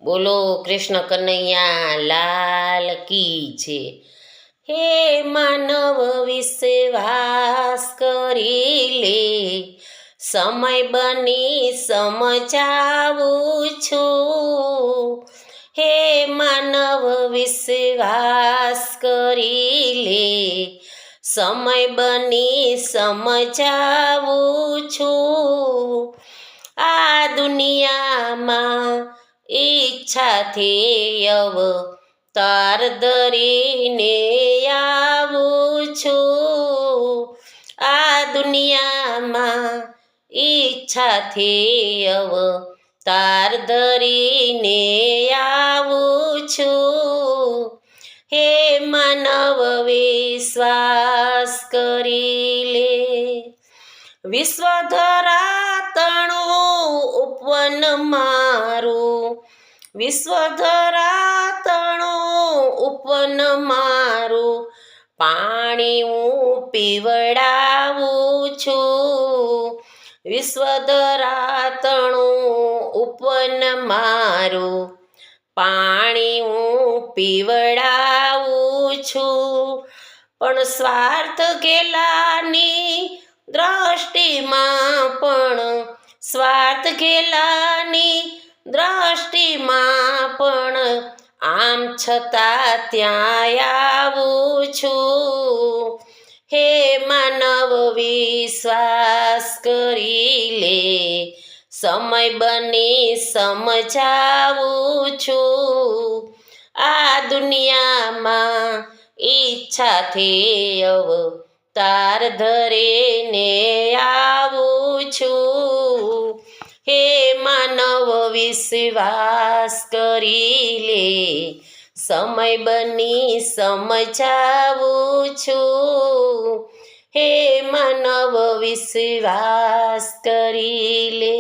બોલો કૃષ્ણ કનૈયા લાલ કી છે। હે માનવ વિશ્વાસ કરી લે, સમય બની સમજાવું છું। હે માનવ વિશ્વાસ કરી લે, સમય બની સમજાવું છું। આ દુનિયામાં ઈચ્છાથી અવતાર ધરીને આવું છું। આ દુનિયામાં ઈચ્છાથી અવતાર ધરીને આવું છું। હે માનવ વિશ્વાસ કરી લે, વિશ્વ ધરાતણું ઉપવન મારું, વિશ્વ ધરાતણું ઉપવન મારું, પાણી હું પીવડાવું છું। વિશ્વ ધરાતણું ઉપવન મારું, પાણી હું પીવડાવું છું। પણ સ્વાર્થ ઘેલાની દ્રષ્ટિમાં, પણ સ્વાર્થ ઘેલાની દ્રષ્ટિમાં પણ આમ છતાં ત્યાં આવું છું। હે માનવ વિશ્વાસ કરી લે, સમય બની સમજાવું છું। આ દુનિયામાં ઈચ્છાથી અવતાર ધરીને આવું છું। હે માનવ વિશ્વાસ કરી લે, સમય બની સમજાવું છું। હે માનવ વિશ્વાસ કરી લે।